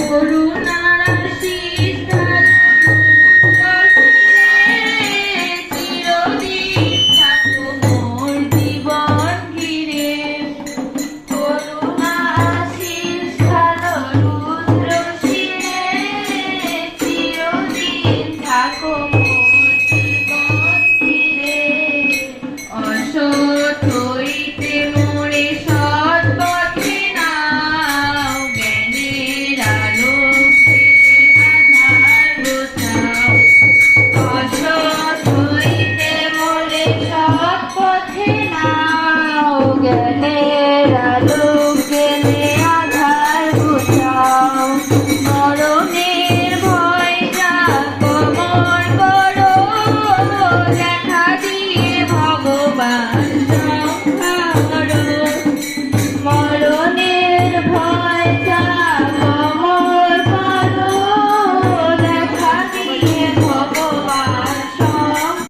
করুণার আশিস ঢালো চিরদিন থাকো মোর জীবন ঘিরে। করুণার আশিস ঢালো রুদ্র শিরে চিরদিন থাকো মোর জীবন ঘিরে। অসৎ হইতে মোরে সৎ পথে নাও, জ্ঞানের আলোকে আধার ঘোচাও। অসৎ হইতে মোরে সৎ পথে নাও, জ্ঞানের